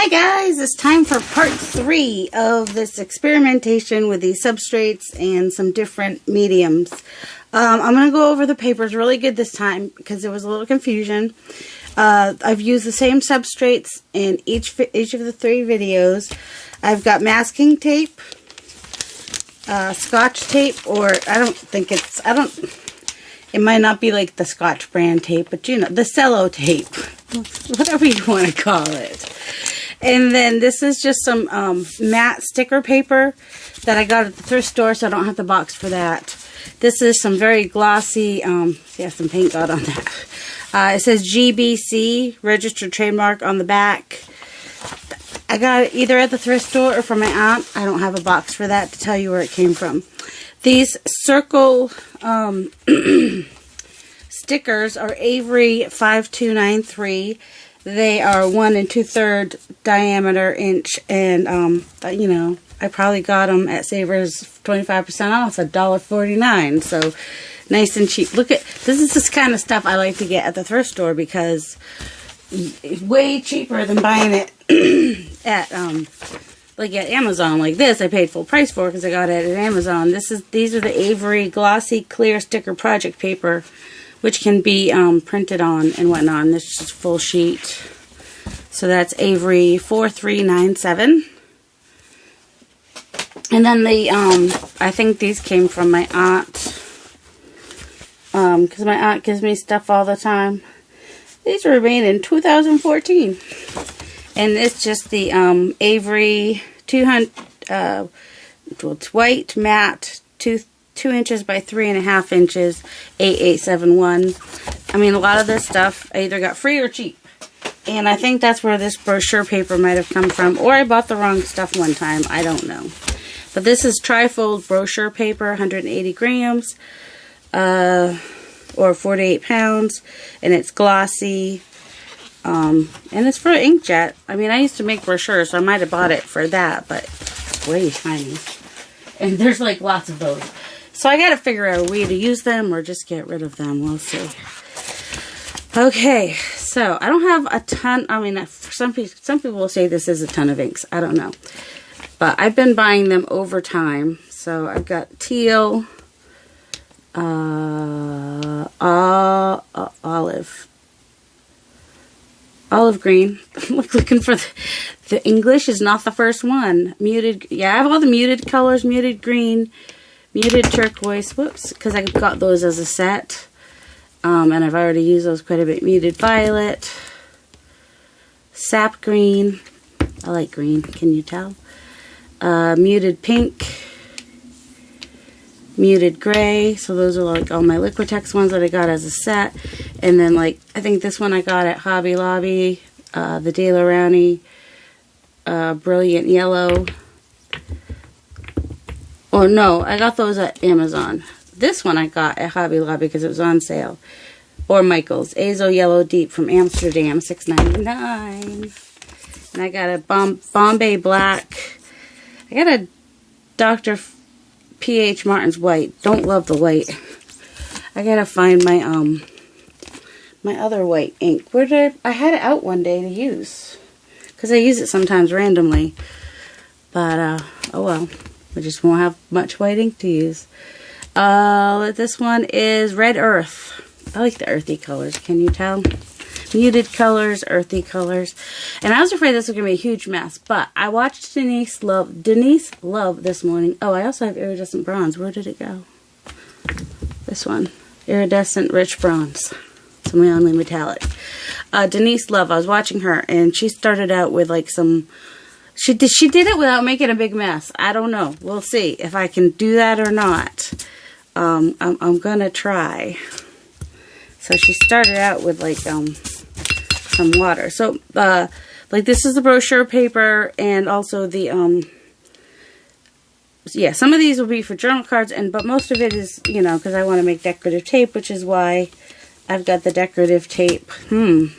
Hi guys, it's time for part 3 of this experimentation with these substrates and some different mediums. I'm going to go over the papers really good this time because there was a little confusion. I've used the same substrates in each of the 3 videos. I've got masking tape, Scotch tape, or it might not be like the Scotch brand tape, but you know, the cello tape, whatever you want to call it. And then this is just some matte sticker paper that I got at the thrift store, so I don't have the box for that. This is some very glossy, yeah, some paint got on that. It says GBC, registered trademark, on the back. I got it either at the thrift store or from my aunt. I don't have a box for that to tell you where it came from. These circle stickers are Avery 5293. They are 1 2/3 diameter inch, and you know, I probably got them at Savers 25% off, $1.49. So nice and cheap. Look at this. Is this kind of stuff I like to get at the thrift store because it's way cheaper than buying it at like at Amazon. Like this, I paid full price for because I got it at Amazon. These are the Avery glossy clear sticker project paper, which can be printed on and whatnot. And this is just full sheet. So that's Avery 4397. And then the I think these came from my aunt, because my aunt gives me stuff all the time. These were made in 2014, and it's just the Avery 200. Well, it's white matte 2 inches by 3.5 inches, 8871. I mean, a lot of this stuff I either got free or cheap, and I think that's where this brochure paper might have come from, or I bought the wrong stuff one time. I don't know. But this is trifold brochure paper, 180 grams, or 48 pounds, and it's glossy, and it's for inkjet. I mean, I used to make brochures, so I might have bought it for that, but it's way tiny. And there's like lots of those. So I gotta figure out a way to use them or just get rid of them. We'll see. Okay, so I don't have a ton. I mean, some people will say this is a ton of inks. I don't know. But I've been buying them over time. So I've got teal, olive green. Looking for the English is not the first one. Muted. Yeah, I have all the muted colors: muted green, muted turquoise. Whoops, because I got those as a set, and I've already used those quite a bit. Muted violet, sap green. I like green. Can you tell? Muted pink, muted gray. So those are like all my Liquitex ones that I got as a set. And then like, I think this one I got at Hobby Lobby, the De La Rowney, brilliant yellow. Oh no, I got those at Amazon. This one I got at Hobby Lobby because it was on sale. Or Michael's, Azo Yellow Deep from Amsterdam, $6.99. And I got a Bombay Black. I got a Dr. P.H. Martin's white. Don't love the white. I gotta find my my other white ink. Where did I had it out one day to use, because I use it sometimes randomly. But oh well, I just won't have much white ink to use. This one is Red Earth. I like the earthy colors. Can you tell? Muted colors, earthy colors. And I was afraid this was going to be a huge mess, but I watched Denise Love this morning. Oh, I also have iridescent bronze. Where did it go? This one. Iridescent rich bronze. It's my only metallic. Denise Love, I was watching her, and she started out with like some... She did it without making a big mess. I don't know. We'll see if I can do that or not. I'm going to try. So she started out with like some water. So like this is the brochure paper, and also the yeah, some of these will be for journal cards, but most of it is, you know, because I want to make decorative tape, which is why I've got the decorative tape. Oh,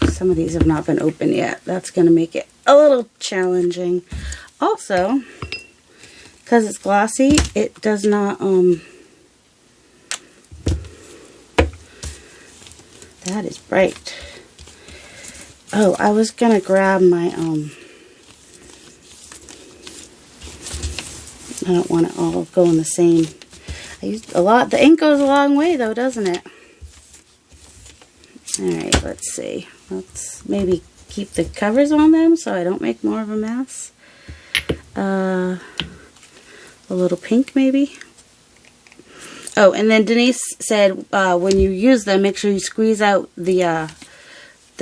some of these have not been opened yet. That's going to make it a little challenging. Also, because it's glossy, it does not that is bright. Oh, I was gonna grab my, I don't want it all go in the same. I used a lot. The ink goes a long way though, doesn't it? Alright, let's see. Let's maybe keep the covers on them so I don't make more of a mess. A little pink maybe. Oh, and then Denise said when you use them, make sure you squeeze out the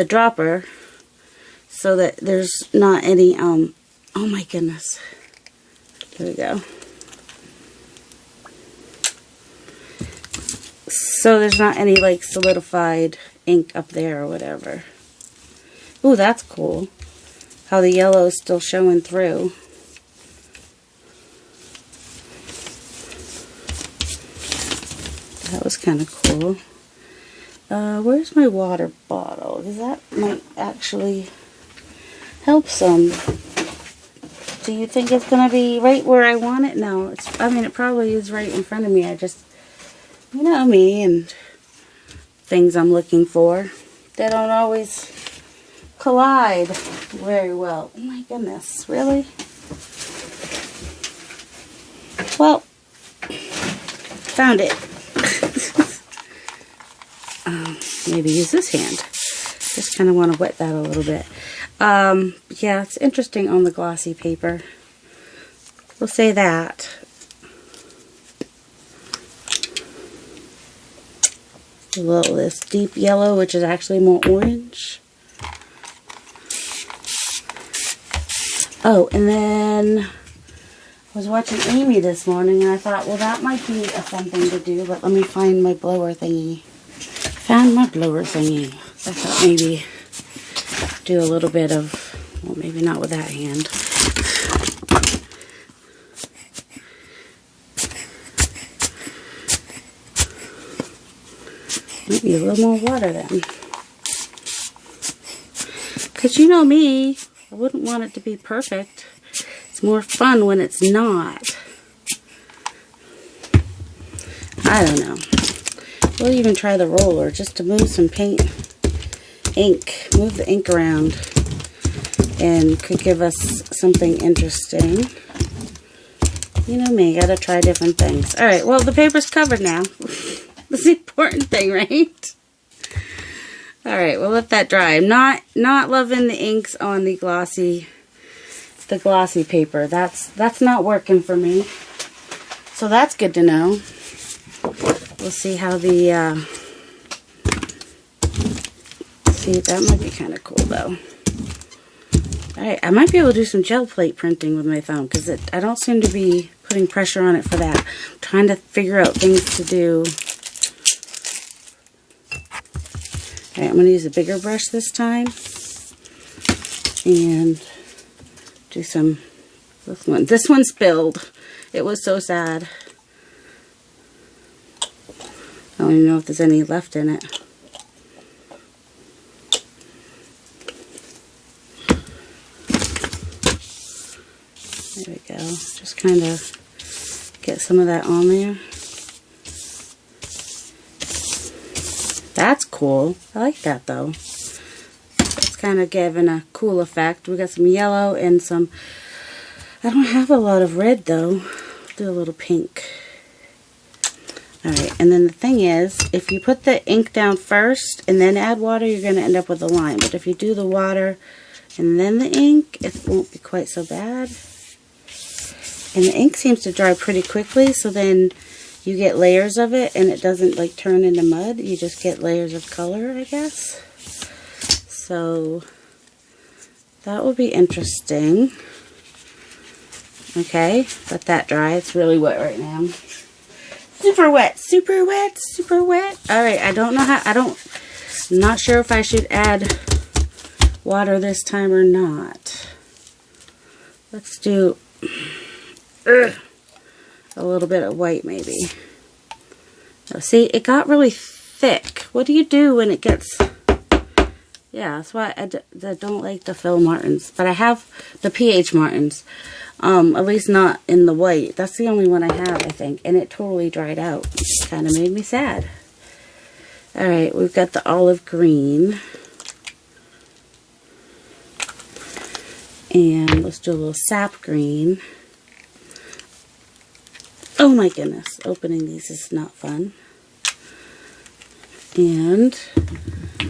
dropper so that there's not any, oh my goodness. There we go. So there's not any like solidified ink up there or whatever. Ooh, that's cool. How the yellow is still showing through. That was kind of cool. Where's my water bottle? Because that might actually help some. Do you think it's going to be right where I want it? No, I mean, it probably is right in front of me. I just, you know me and things I'm looking for. They don't always collide very well. Oh my goodness, really? Well, found it. Maybe use this hand. Just kind of want to wet that a little bit. Yeah, it's interesting on the glossy paper. We'll say that. A little this deep yellow, which is actually more orange. Oh, and then I was watching Amy this morning, and I thought, well, that might be a fun thing to do, but let me find my blower thingy. Found my blower thingy. So I thought maybe do a little bit of, well, maybe not with that hand. Maybe a little more water then. Because you know me, I wouldn't want it to be perfect. It's more fun when it's not. I don't know. We'll even try the roller just to move some ink, move the ink around, and could give us something interesting. You know me, gotta try different things. Alright, well, the paper's covered now. That's the important thing, right? Alright, we'll let that dry. I'm not loving the inks on the glossy paper. That's not working for me. So that's good to know. We'll see how the, see, that might be kind of cool though. Alright, I might be able to do some gel plate printing with my thumb, because I don't seem to be putting pressure on it for that. I'm trying to figure out things to do. Alright, I'm going to use a bigger brush this time. And do some, this one spilled. It was so sad. I don't even know if there's any left in it. There we go. Just kind of get some of that on there. That's cool. I like that though. It's kind of giving a cool effect. We got some yellow and some, I don't have a lot of red though. Do a little pink. Alright, and then the thing is, if you put the ink down first and then add water, you're going to end up with a line. But if you do the water and then the ink, it won't be quite so bad. And the ink seems to dry pretty quickly, so then you get layers of it and it doesn't like turn into mud. You just get layers of color, I guess. So that will be interesting. Okay, let that dry. It's really wet right now. Super wet, super wet, super wet. Alright, I don't know how, I'm not sure if I should add water this time or not. Let's do a little bit of white maybe. Oh, see, it got really thick. What do you do when it gets, yeah, that's why I don't like the Phil Martins. But I have the PH Martins. At least not in the white. That's the only one I have, I think. And it totally dried out. It kind of made me sad. Alright, we've got the olive green. And let's do a little sap green. Oh my goodness, opening these is not fun. And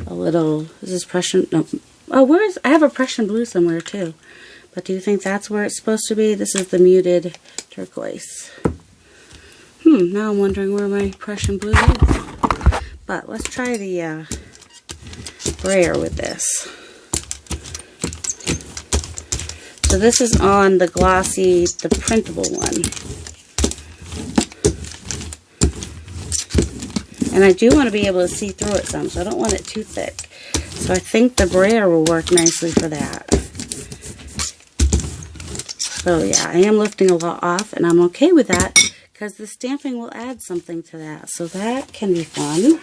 a little, is this Prussian? No. Oh, I have a Prussian blue somewhere too. But do you think that's where it's supposed to be? This is the muted turquoise. Now I'm wondering where my Prussian blue is. But let's try the brayer with this. So this is on the glossy, the printable one. And I do want to be able to see through it some, so I don't want it too thick. So I think the brayer will work nicely for that. So yeah, I am lifting a lot off, and I'm okay with that because the stamping will add something to that. So that can be fun.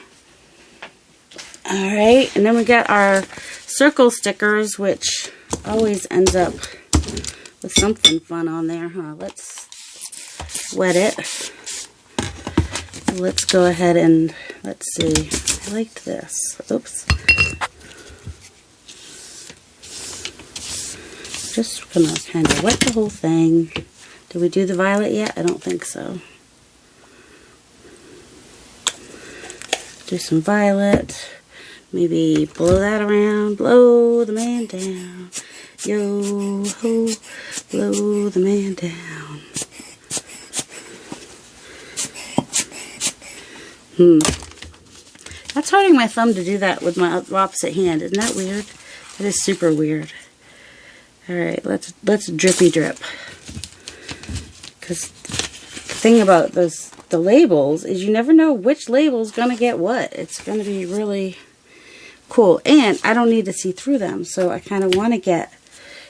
Alright, and then we got our circle stickers, which always ends up with something fun on there, huh? Let's wet it. Let's go ahead and, let's see, I liked this. Oops. Just gonna kind of wet the whole thing. Did we do the violet yet? I don't think so. Do some violet. Maybe blow that around. Blow the man down. Yo ho, blow the man down. That's hurting my thumb to do that with my opposite hand. Isn't that weird? That is super weird. Alright, let's drippy drip. Because the thing about the labels is you never know which label's going to get what. It's going to be really cool. And I don't need to see through them. So I kind of want to get,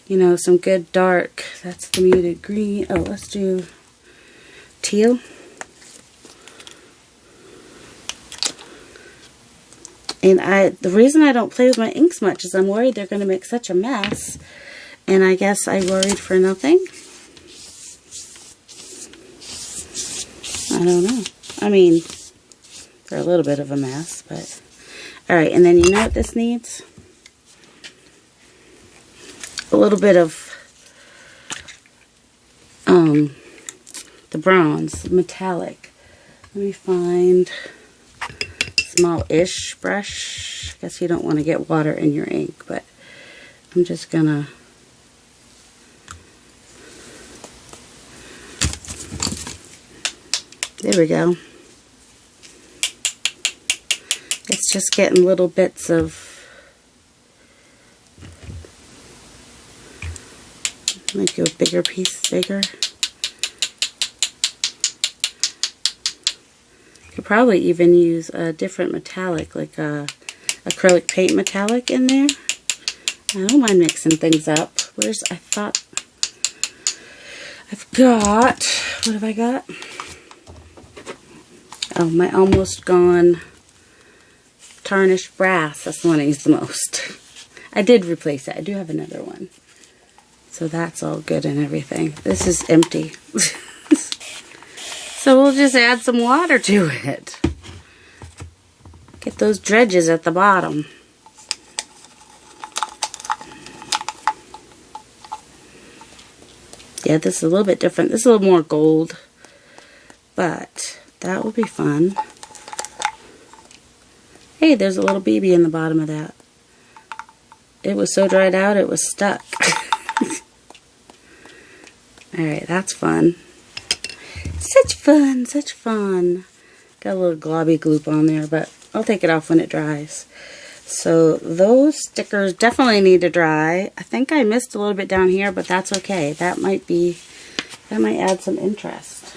you know, some good dark. That's the muted green. Oh, let's do teal. And the reason I don't play with my inks much is I'm worried they're going to make such a mess. And I guess I worried for nothing. I don't know. I mean, they're a little bit of a mess, but... Alright, and then you know what this needs? A little bit of the bronze, metallic. Let me find small-ish brush. I guess you don't want to get water in your ink, but I'm just gonna... There we go. It's just getting little bits of, make a bigger piece bigger. Could probably even use a different metallic, like a acrylic paint metallic in there. I don't mind mixing things up. I thought I've got, what have I got? Oh, my almost gone tarnished brass. That's the one I use the most. I did replace it. I do have another one. So that's all good and everything. This is empty. So we'll just add some water to it. Get those dredges at the bottom. Yeah, this is a little bit different. This is a little more gold. But that will be fun. Hey, there's a little BB in the bottom of that. It was so dried out, it was stuck. Alright, that's fun. Such fun, such fun. Got a little globby gloop on there, but I'll take it off when it dries. So those stickers definitely need to dry. I think I missed a little bit down here, but that's okay. That might add some interest.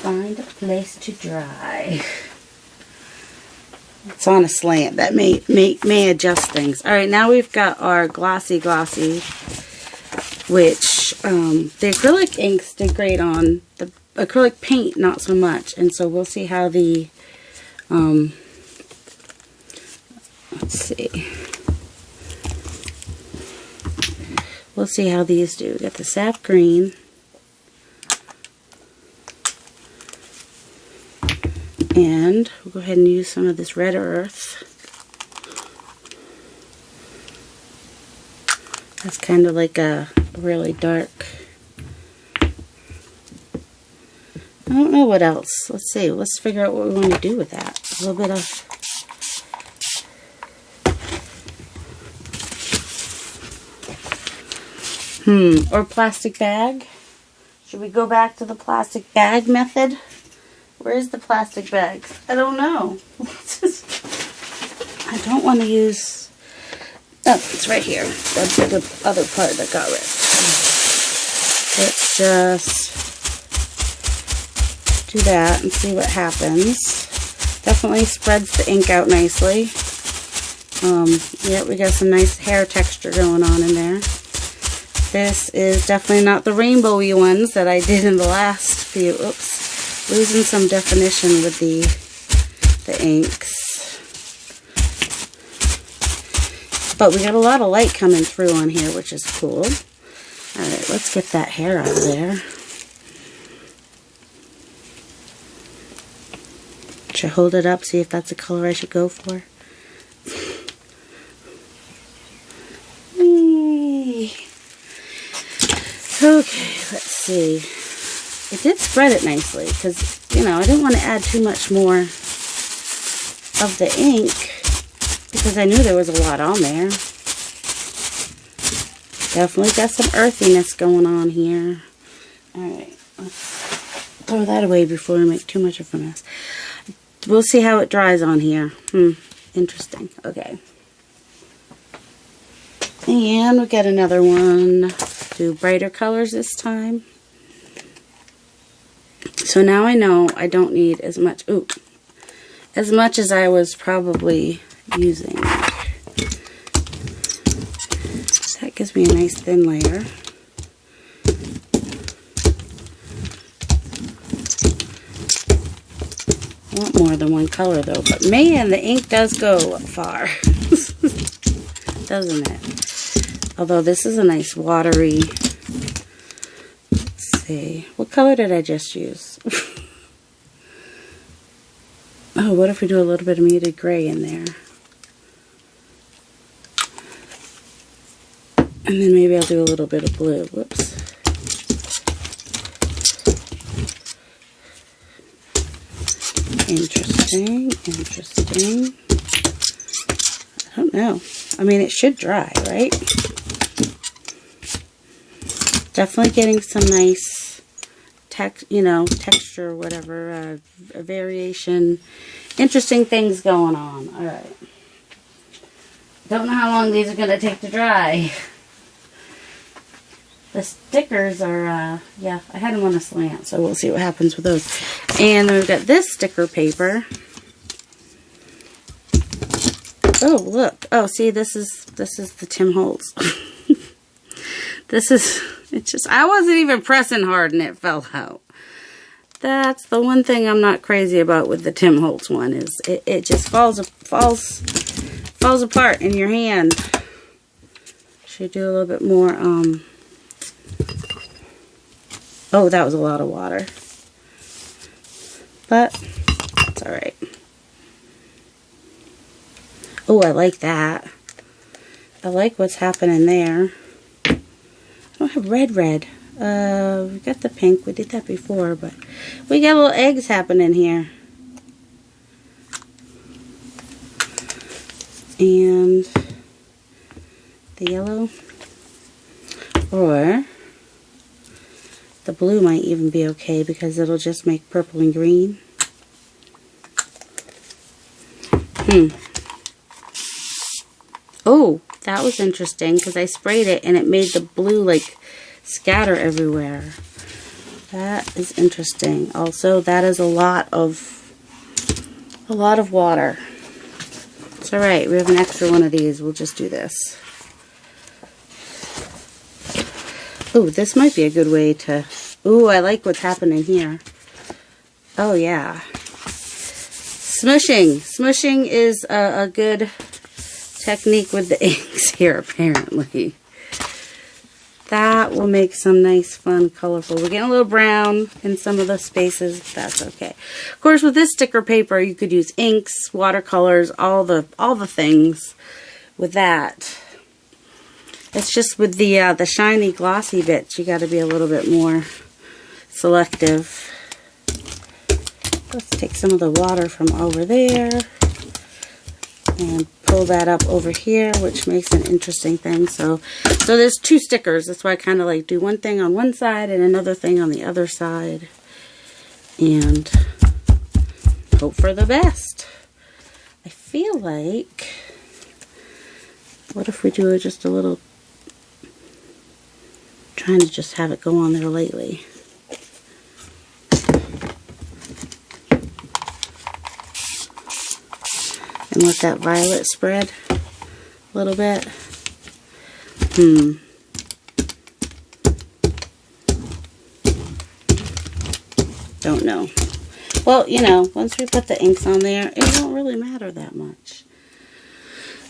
Find a place to dry. It's on a slant. That may adjust things. Alright, now we've got our glossy, which the acrylic inks did great on. The acrylic paint, not so much. And so we'll see how the, let's see. We'll see how these do. We got the sap green. And we'll go ahead and use some of this red earth. That's kind of like a really dark. I don't know what else. Let's see. Let's figure out what we want to do with that. A little bit of... Or plastic bag. Should we go back to the plastic bag method? Where is the plastic bags? I don't know. I don't want to use... Oh, it's right here. That's the other part that got ripped. Let's just do that and see what happens. Definitely spreads the ink out nicely. Yeah, we got some nice hair texture going on in there. This is definitely not the rainbowy ones that I did in the last few. Oops. Losing some definition with the inks. But we got a lot of light coming through on here, which is cool. Alright, let's get that hair out of there. Should I hold it up, see if that's the color I should go for? Okay, let's see. It did spread it nicely because, you know, I didn't want to add too much more of the ink because I knew there was a lot on there. Definitely got some earthiness going on here. Alright, let's throw that away before we make too much of a mess. We'll see how it dries on here. Interesting. Okay. And we'll get another one. Do brighter colors this time. So now I know I don't need as much, as much as I was probably using. That gives me a nice thin layer. I want more than one color though, but man, the ink does go far, doesn't it? Although this is a nice watery, let's see, what color did I just use? Oh, what if we do a little bit of muted gray in there? And then maybe I'll do a little bit of blue. Whoops. Interesting, interesting. I don't know. I mean, it should dry, right? Definitely getting some nice texture, whatever, variation, interesting things going on. All right. Don't know how long these are going to take to dry. The stickers are, yeah, I had them on a slant, so we'll see what happens with those. And then we've got this sticker paper. Oh, look. Oh, see, this is the Tim Holtz. I wasn't even pressing hard and it fell out. That's the one thing I'm not crazy about with the Tim Holtz one, is it just falls apart in your hand. Should do a little bit more, oh, that was a lot of water. But it's alright. Oh, I like that. I like what's happening there. I don't have red. We got the pink. We did that before, but we got little eggs happening here. And the yellow. Or the blue might even be okay because it'll just make purple and green. Oh, that was interesting because I sprayed it and it made the blue like scatter everywhere. That is interesting. Also, that is a lot of water. It's alright, we have an extra one of these. We'll just do this. Ooh, this might be a good way to... Ooh, I like what's happening here. Oh, yeah. Smooshing. Smooshing is a good technique with the inks here, apparently. That will make some nice, fun, colorful. We're getting a little brown in some of the spaces. That's okay. Of course, with this sticker paper, you could use inks, watercolors, all the things with that. It's just with the shiny glossy bits, you got to be a little bit more selective. Let's take some of the water from over there and pull that up over here, which makes an interesting thing. So there's two stickers. That's why I kind of like do one thing on one side and another thing on the other side, and hope for the best. I feel like, what if we do just a little, trying to just have it go on there lightly. And let that violet spread a little bit. Don't know. Well, you know, once we put the inks on there, it won't really matter that much.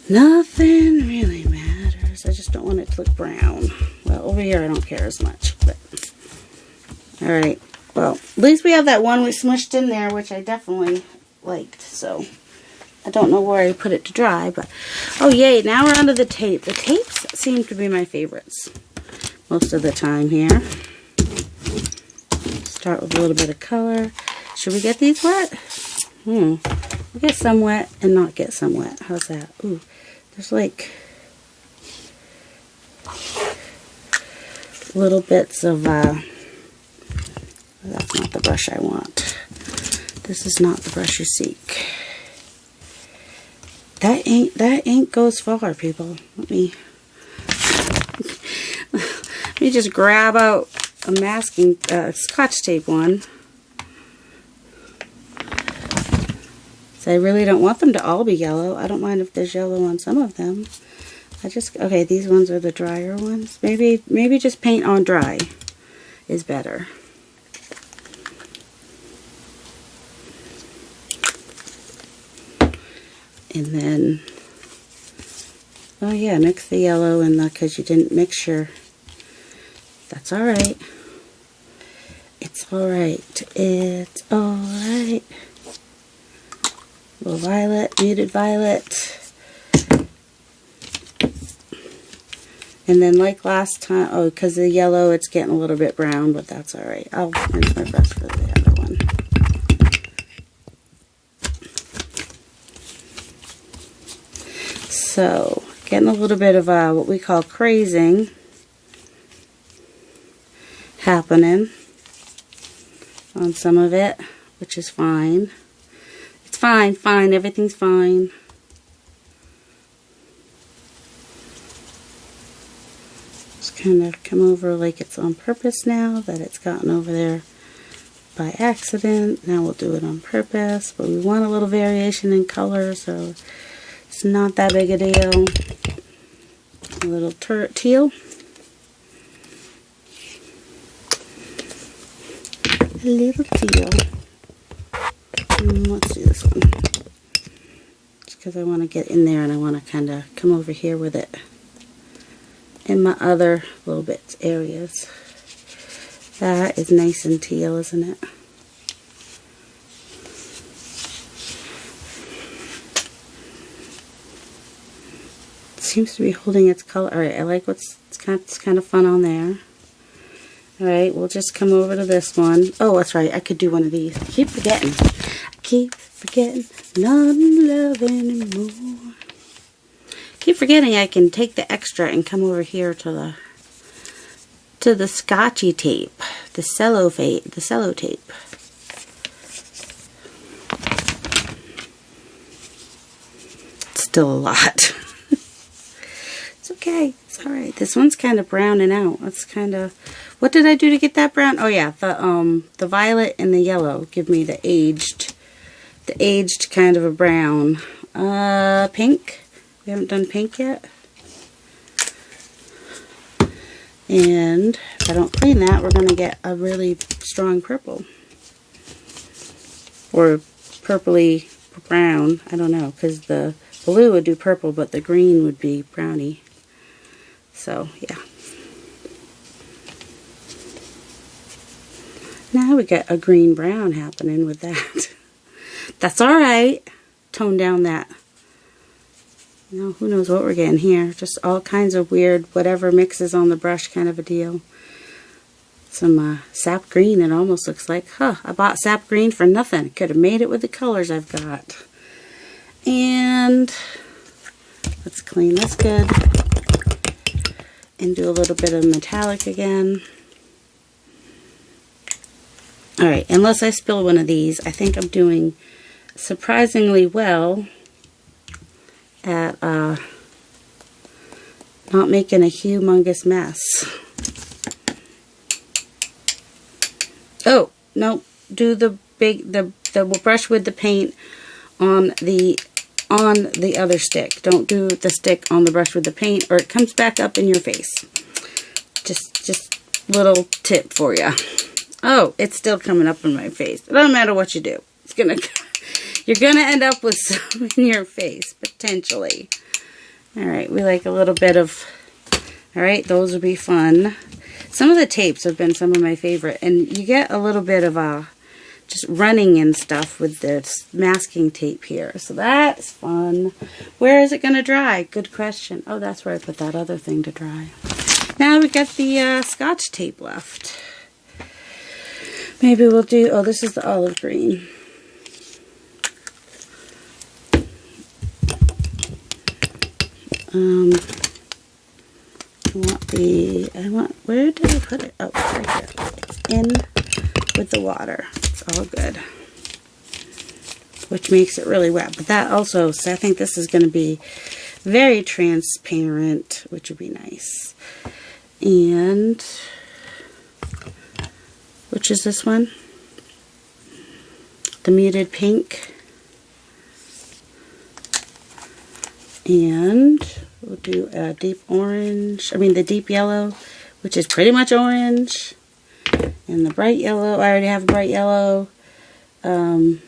Nothing really matters. I just don't want it to look brown. Well, over here I don't care as much. But alright. Well, at least we have that one we smushed in there, which I definitely liked. So I don't know where I put it to dry, but oh yay, now we're onto the tape. The tapes seem to be my favorites most of the time here. Start with a little bit of color. Should we get these wet? We'll get some wet and not get some wet. How's that? Ooh, there's like little bits of, that's not the brush I want. This is not the brush you seek. That ink goes far, people. Let me just grab out a masking Scotch tape one. So I really don't want them to all be yellow. I don't mind if there's yellow on some of them. Okay, these ones are the drier ones. Maybe just paint on dry is better. And then, oh yeah, mix the yellow and because you didn't mix your, that's alright. It's alright. It's alright. Little violet, muted violet. And then like last time, oh, because the yellow, it's getting a little bit brown, but that's alright. I'll rinse my brush for the other one. So, getting a little bit of what we call crazing happening on some of it, which is fine. It's fine, everything's fine. Just kind of come over like it's on purpose now, that it's gotten over there by accident. Now we'll do it on purpose, but we want a little variation in color, so it's not that big a deal. A little teal. A little teal. Let's do this one. Just because I want to get in there and I want to kind of come over here with it in my other little bits areas. That is nice and teal, isn't it? Seems to be holding its color. Alright, I like it's kind of fun on there. Alright, we'll just come over to this one. Oh, that's right, I could do one of these. I keep forgetting. Not in love anymore. Keep forgetting I can take the extra and come over here to the Scotchy tape. The cello tape. It's still a lot. It's okay. It's alright. This one's kind of browning out. That's kind of... What did I do to get that brown? Oh yeah, the violet and the yellow give me the aged kind of a brown. Pink. We haven't done pink yet. And if I don't clean that, we're going to get a really strong purple. Or purpley brown. I don't know, because the blue would do purple, but the green would be browny. So, yeah. Now we got a green-brown happening with that. That's alright. Tone down that You know, who knows what we're getting here. Just all kinds of weird, whatever mixes on the brush kind of a deal. Some sap green, it almost looks like. Huh, I bought sap green for nothing. Could have made it with the colors I've got. And let's clean this good. And do a little bit of metallic again. Alright, unless I spill one of these, I think I'm doing surprisingly well at not making a humongous mess. Oh, no, do the brush with the paint on the other stick. Don't do the stick on the brush with the paint or it comes back up in your face. Just little tip for you. Oh, it's still coming up in my face. It doesn't matter what you do. You're gonna end up with some in your face, potentially. Alright, we like a little bit of, alright, those will be fun. Some of the tapes have been some of my favorite, and you get a little bit of just running and stuff with this masking tape here. So that's fun. Where is it going to dry? Good question. Oh, that's where I put that other thing to dry. Now we got the Scotch tape left. Maybe we'll do, oh, this is the olive green. Where did I put it? Oh, right here. It's in with the water. It's all good. Which makes it really wet. But that also, so I think this is going to be very transparent, which would be nice. And, which is this one? The muted pink. And we'll do a deep orange, the deep yellow, which is pretty much orange. And the bright yellow, I already have a bright yellow. We'll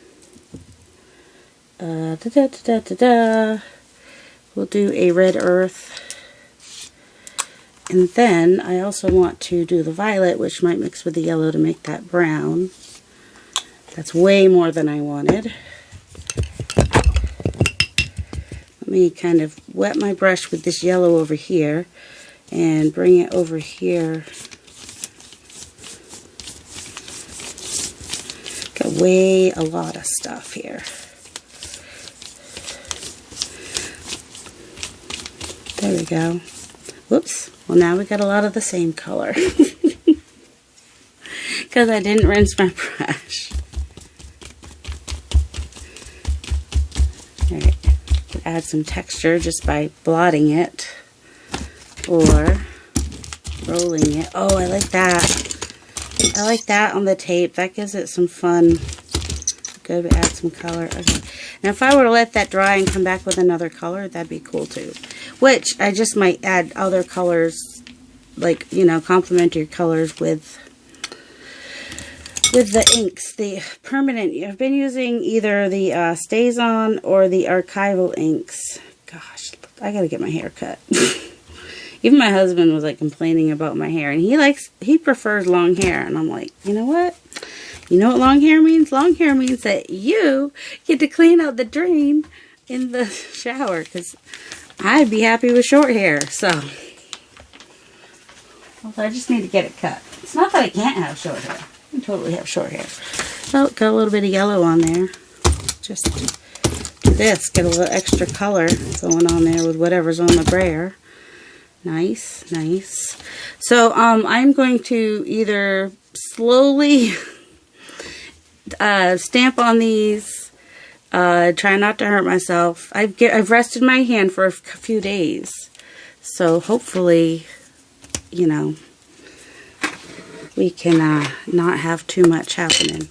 do a red earth. And then I also want to do the violet, which might mix with the yellow to make that brown. That's way more than I wanted. Let me kind of wet my brush with this yellow over here and bring it over here. Got a lot of stuff here. There we go. Whoops. Well, now we got a lot of the same color. Because I didn't rinse my brush. Alright. Add some texture just by blotting it. Or rolling it. Oh, I like that. I like that on the tape. That gives it some fun. Good to add some color. Okay. Now if I were to let that dry and come back with another color, that'd be cool too. Which I just might add other colors, like, complement your colors with the inks. The permanent, I've been using either the Stays On or the archival inks. Gosh, I gotta get my hair cut. Even my husband was like complaining about my hair, and he prefers long hair, and I'm like, you know what? You know what long hair means? Long hair means that you get to clean out the drain in the shower, because I'd be happy with short hair, so. Well, I just need to get it cut. It's not that I can't have short hair. I can totally have short hair. Oh, got a little bit of yellow on there. Just do this, get a little extra color going on there with whatever's on the brayer. Nice, nice. So, I'm going to either slowly stamp on these, try not to hurt myself. I've rested my hand for a few days, so hopefully, we can not have too much happening.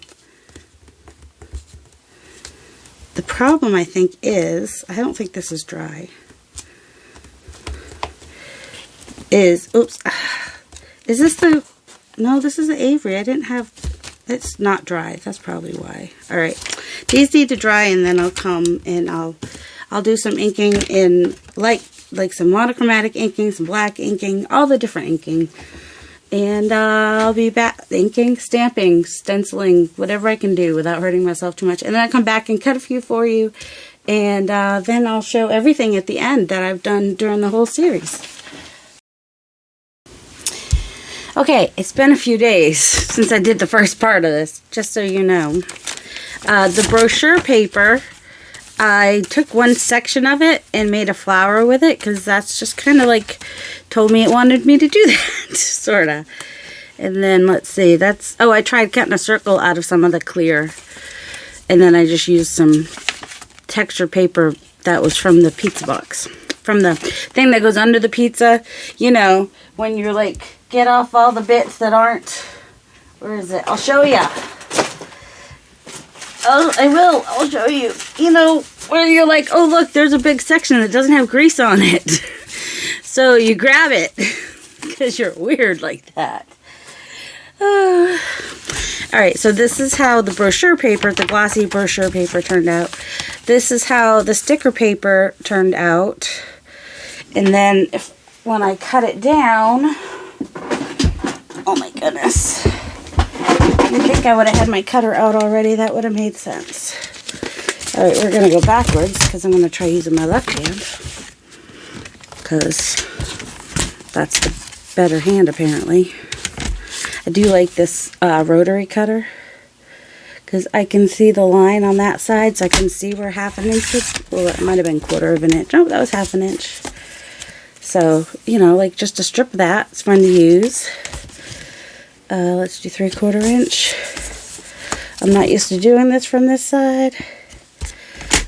The problem, I think, is, I don't think this is dry, oops, is this the, no, this is the Avery. I didn't have, it's not dry. That's probably why. Alright, these need to dry, and then I'll come and I'll do some inking in, like some monochromatic inking, some black inking, all the different inking. And I'll be back inking, stamping, stenciling, whatever I can do without hurting myself too much. And then I'll come back and cut a few for you And then I'll show everything at the end that I've done during the whole series. Okay, it's been a few days since I did the first part of this, just so you know. The brochure paper, I took one section of it and made a flower with it, because that's just kind of like told me it wanted me to do that, sort of. And then, let's see, that's, oh, I tried cutting a circle out of some of the clear. And then I just used some texture paper that was from the pizza box. From the thing that goes under the pizza. You know, when you're like, get off all the bits that aren't, where is it? I'll show ya. Oh, I will. I'll show you. You know, where you're like, oh, look, there's a big section that doesn't have grease on it. So you grab it, because you're weird like that. Alright, so this is how the brochure paper, the glossy brochure paper turned out. This is how the sticker paper turned out. And then when I cut it down, oh my goodness. I think I would have had my cutter out already. That would have made sense. Alright, we're going to go backwards, because I'm going to try using my left hand. Because that's the better hand, apparently. I do like this rotary cutter, because I can see the line on that side, so I can see where ½ an inch is. Well, it might have been 1/4 of an inch. No, that was ½ an inch. So, you know, like just a strip of that. It's fun to use. Let's do 3/4 inch. I'm not used to doing this from this side,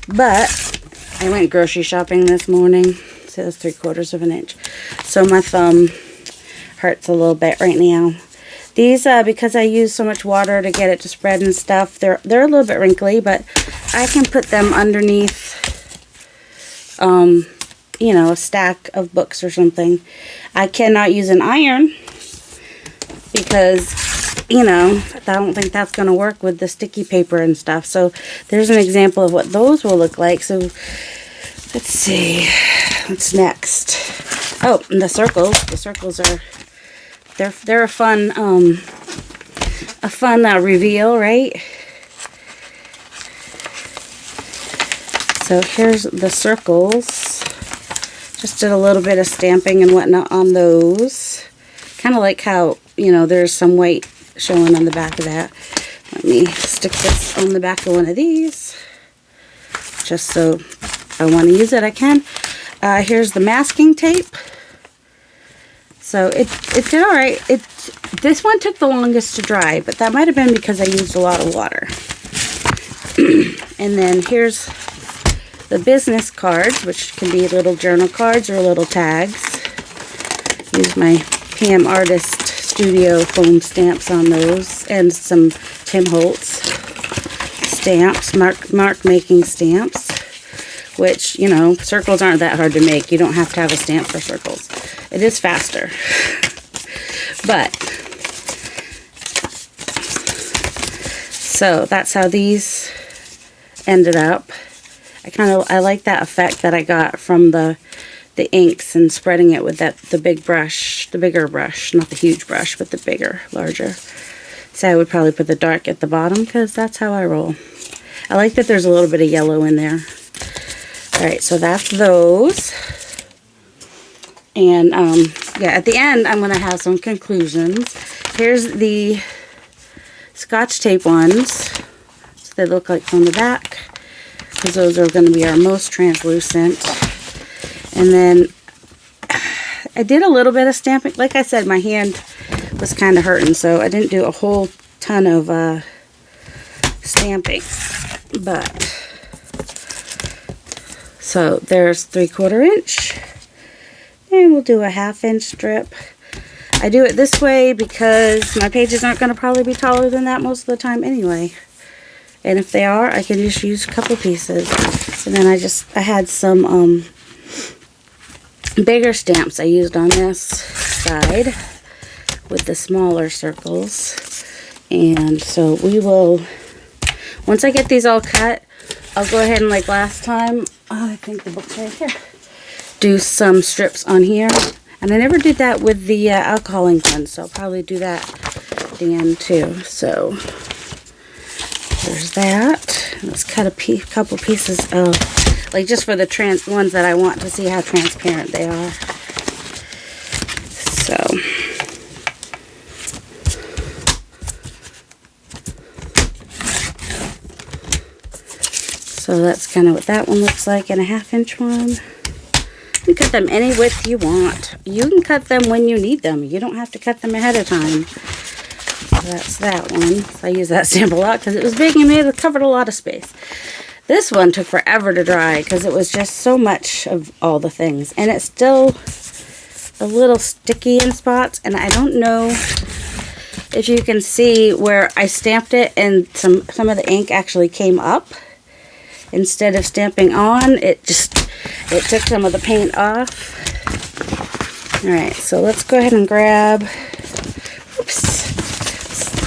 but I went grocery shopping this morning, so it's 3/4 of an inch. So my thumb hurts a little bit right now. These, because I use so much water to get it to spread and stuff, they're a little bit wrinkly, but I can put them underneath, you know, a stack of books or something. I cannot use an iron, because, you know, I don't think that's going to work with the sticky paper and stuff. So there's an example of what those will look like. So let's see, what's next? Oh, and the circles. The circles are... They're a fun reveal, right? So here's the circles. Just did a little bit of stamping and whatnot on those. Kind of like how, you know, there's some white showing on the back of that. Let me stick this on the back of one of these. Just so if I want to use it, I can. Here's the masking tape. So it did alright. This one took the longest to dry, but that might have been because I used a lot of water. And then here's the business cards, which can be little journal cards or little tags. Use my PM Artist Studio foam stamps on those, and some Tim Holtz stamps, mark making stamps. Which, you know, circles aren't that hard to make. You don't have to have a stamp for circles. It is faster. But, so that's how these ended up. I like that effect that I got from the inks and spreading it with the big brush, the bigger brush, not the huge brush, but the bigger, larger. So I would probably put the dark at the bottom, because that's how I roll. I like that there's a little bit of yellow in there. Alright, so that's those. And, yeah, at the end, I'm going to have some conclusions. Here's the Scotch tape ones. So they look like from the back, because those are going to be our most translucent. And then, I did a little bit of stamping. Like I said, my hand was kind of hurting, so I didn't do a whole ton of stamping. But... so there's 3/4 inch, and we'll do a ½ inch strip. I do it this way because my pages aren't going to probably be taller than that most of the time anyway. And if they are, I can just use a couple pieces. And then I had some bigger stamps I used on this side with the smaller circles. And so we will, once I get these all cut, I'll go ahead and, like last time, oh, I think the book's right here, do some strips on here. And I never did that with the alcohol ink one, so I'll probably do that at the end too. So there's that. Let's cut a couple pieces of like just for the ones that I want to see how transparent they are. So that's kind of what that one looks like, and a 1/2 inch one. You can cut them any width you want. You can cut them when you need them. You don't have to cut them ahead of time. So that's that one. So I use that sample a lot because it was big and it covered a lot of space. This one took forever to dry because it was just so much of all the things. And it's still a little sticky in spots. And I don't know if you can see where I stamped it and some of the ink actually came up. Instead of stamping on, it took some of the paint off. Alright, so let's go ahead and grab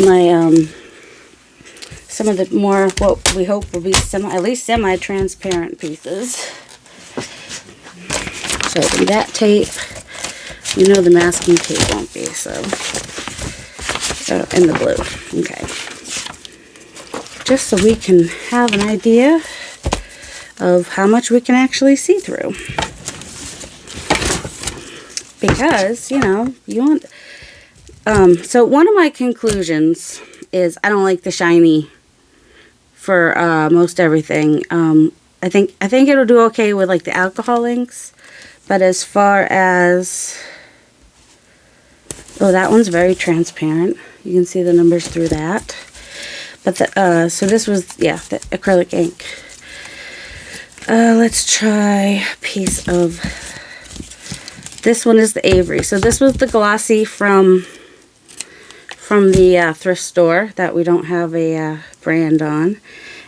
my some of the more what we hope will be at least semi-transparent pieces. So that tape, you know the masking tape won't be, so and the blue. Okay. Just so we can have an idea of how much we can actually see through. Because, you know, you want... so one of my conclusions is I don't like the shiny for most everything. I think it'll do okay with like the alcohol inks. But as far as... Oh, that one's very transparent. You can see the numbers through that. But so this was, yeah, the acrylic ink. Let's try a piece of, this one is the Avery. So this was the glossy from the thrift store that we don't have a brand on.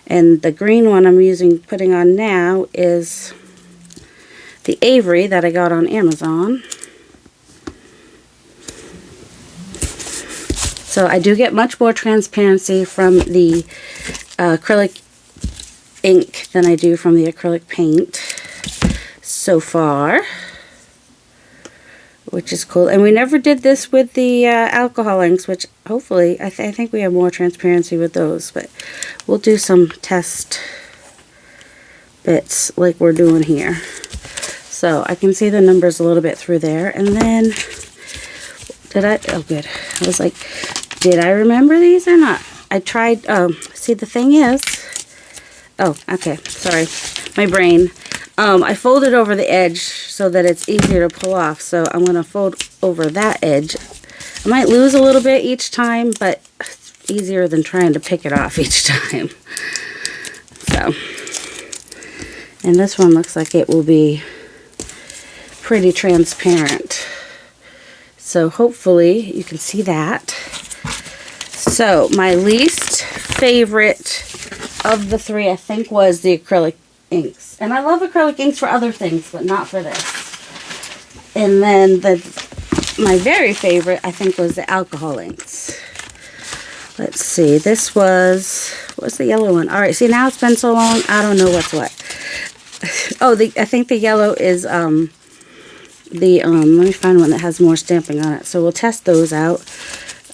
And the green one I'm putting on now is the Avery that I got on Amazon. So I do get much more transparency from the acrylic ink than I do from the acrylic paint so far, which is cool. And we never did this with the alcohol inks, which hopefully I think we have more transparency with those, but we'll do some test bits like we're doing here. So I can see the numbers a little bit through there. And then oh good, I was like, did I remember these or not? I tried, see the thing is, oh, okay, sorry, my brain. I folded over the edge so that it's easier to pull off, so I'm going to fold over that edge. I might lose a little bit each time, but it's easier than trying to pick it off each time. So, and this one looks like it will be pretty transparent. So hopefully you can see that. So my least favorite of the three, I think, was the acrylic inks. And I love acrylic inks for other things, but not for this. And then my very favorite, I think, was the alcohol inks. Let's see, this was, what's the yellow one? Alright, see, now it's been so long, I don't know what's what. Oh, I think the yellow is, let me find one that has more stamping on it. So we'll test those out.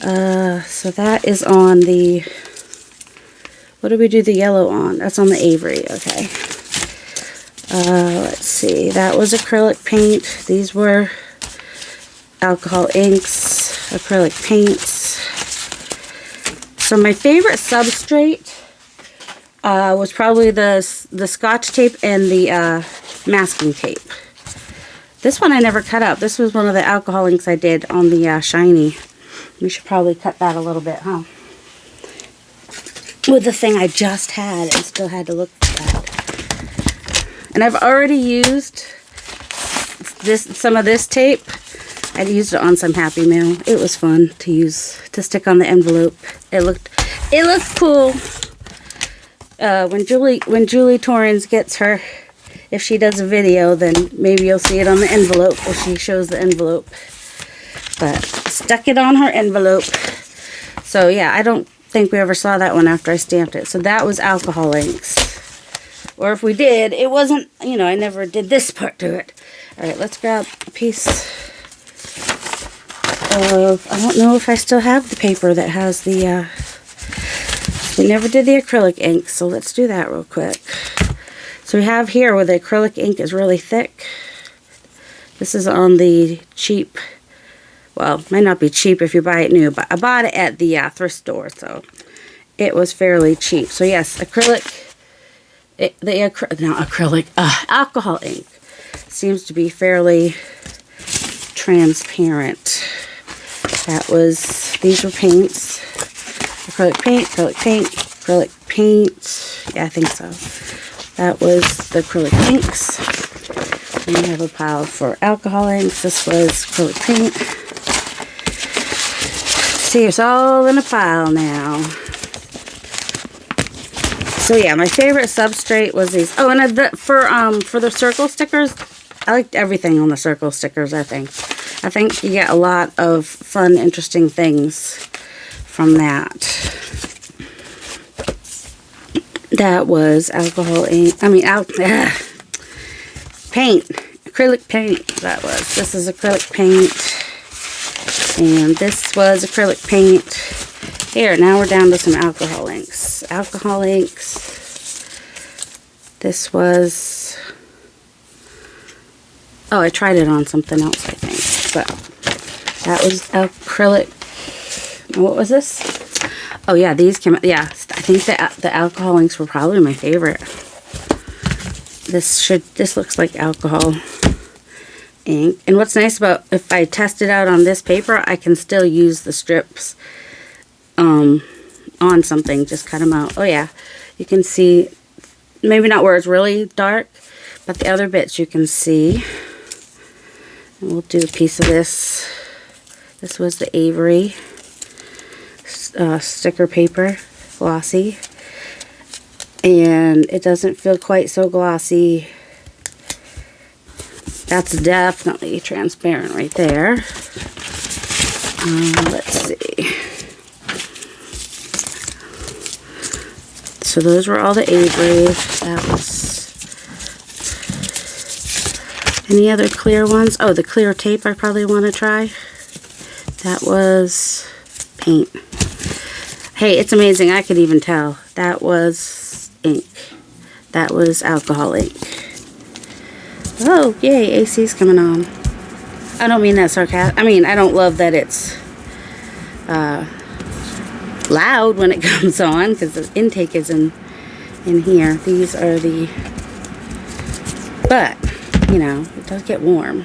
So that is on the, what did we do the yellow on? That's on the Avery, okay. Let's see, that was acrylic paint. These were alcohol inks, acrylic paints. So my favorite substrate was probably the Scotch tape and the masking tape. This one I never cut up. This was one of the alcohol inks I did on the shiny. We should probably cut that a little bit, huh? With the thing I just had and still had to look for that. And I've already used some of this tape. I used it on some Happy Mail. It was fun to use, to stick on the envelope. It looked cool. When Julie Torrens gets her, if she does a video, then maybe you'll see it on the envelope if she shows the envelope. But stuck it on her envelope. So yeah, I don't think we ever saw that one after I stamped it. So that was alcohol inks. Or if we did, it wasn't, you know, I never did this part to it. Alright, let's grab a piece of, I don't know if I still have the paper that has the, we never did the acrylic ink, so let's do that real quick. So we have here where the acrylic ink is really thick. This is on the cheap, well, it might not be cheap if you buy it new, but I bought it at the thrift store, so it was fairly cheap. So yes, acrylic, alcohol ink seems to be fairly transparent. These were paints. Acrylic paint, acrylic paint, acrylic paint. Yeah, I think so. That was the acrylic inks. And we have a pile for alcohol inks. This was acrylic paint. See, it's all in a pile now. So yeah, my favorite substrate was these. Oh, and for the circle stickers, I liked everything on the circle stickers, I think you get a lot of fun, interesting things from that. That was alcohol ink. Paint. Acrylic paint, that was. This is acrylic paint. And this was acrylic paint. Here, now we're down to some alcohol inks. Alcohol inks. This was... Oh, I tried it on something else, I think. So, that was acrylic. What was this? Oh, yeah, these came out. Yeah, I think the alcohol inks were probably my favorite. This looks like alcohol ink. And what's nice about, if I test it out on this paper, I can still use the strips on something. Just cut them out. Oh, yeah, you can see, maybe not where it's really dark, but the other bits you can see. And we'll do a piece of this. This was the Avery sticker paper, glossy. And it doesn't feel quite so glossy. That's definitely transparent right there. Let's see. So those were all the Avery. That was... Any other clear ones? Oh, the clear tape I probably want to try. That was paint. Hey, it's amazing. I could even tell. That was ink. That was alcohol ink. Oh, yay, AC's coming on. I don't mean that sarcastic. I mean, I don't love that it's loud when it comes on, because the intake is in here. These are the... But... you know, it does get warm.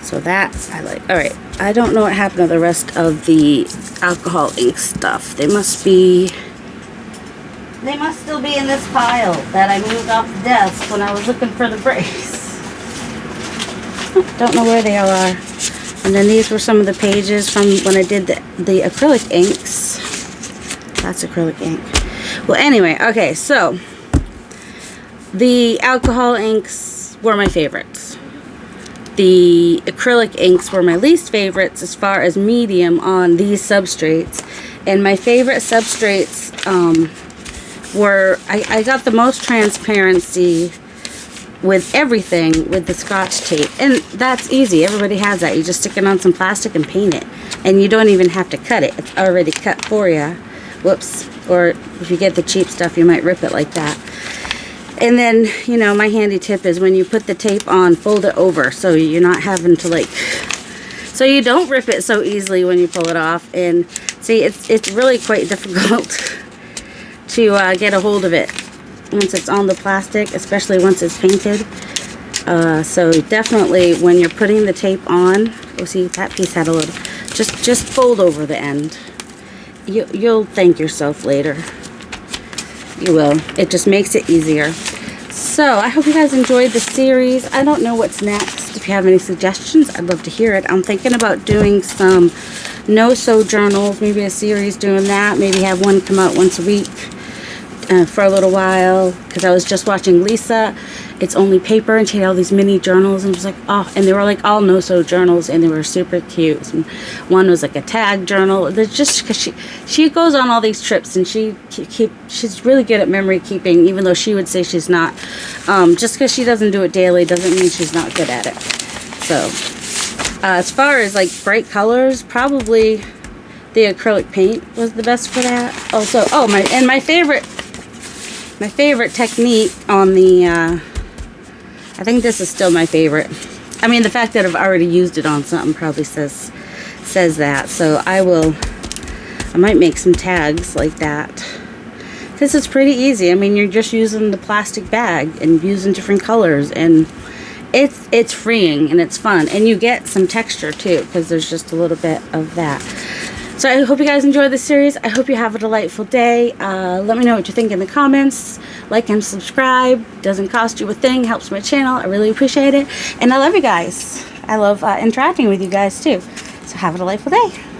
So that I like. Alright, I don't know what happened to the rest of the alcohol ink stuff. They must still be in this pile that I moved off the desk when I was looking for the brace. Don't know where they all are. And then these were some of the pages from when I did the acrylic inks. That's acrylic ink. Well, anyway, okay, so the alcohol inks were my favorites. The acrylic inks were my least favorites as far as medium on these substrates. And my favorite substrates were, I got the most transparency with everything with the Scotch tape. And that's easy. Everybody has that. You just stick it on some plastic and paint it. And you don't even have to cut it. It's already cut for you. Whoops. Or if you get the cheap stuff, you might rip it like that. And then, you know, my handy tip is when you put the tape on, fold it over so you're not having to like, so you don't rip it so easily when you pull it off. And see, it's really quite difficult to get a hold of it once it's on the plastic, especially once it's painted. So definitely when you're putting the tape on, oh, see, that piece had a little, just fold over the end. You'll thank yourself later. You will. It just makes it easier. So, I hope you guys enjoyed the series. I don't know what's next. If you have any suggestions, I'd love to hear it. I'm thinking about doing some no-sew journals, maybe a series doing that. Maybe have one come out once a week for a little while. Because I was just watching Lisa. It's Only Paper, and she had all these mini journals, and I was like, oh, and they were like all no-sew journals, and they were super cute. And one was like a tag journal. They're just because she goes on all these trips, and she's really good at memory keeping, even though she would say she's not. Just because she doesn't do it daily doesn't mean she's not good at it. So as far as like bright colors, probably the acrylic paint was the best for that. Also, my favorite My favorite technique on the, I think this is still my favorite. I mean, the fact that I've already used it on something probably says that. So I might make some tags like that. Because it's pretty easy. I mean, you're just using the plastic bag and using different colors, and it's freeing and it's fun, and you get some texture too because there's just a little bit of that. So I hope you guys enjoy this series. I hope you have a delightful day. Let me know what you think in the comments. Like and subscribe. Doesn't cost you a thing. Helps my channel. I really appreciate it. And I love you guys. I love interacting with you guys too. So have a delightful day.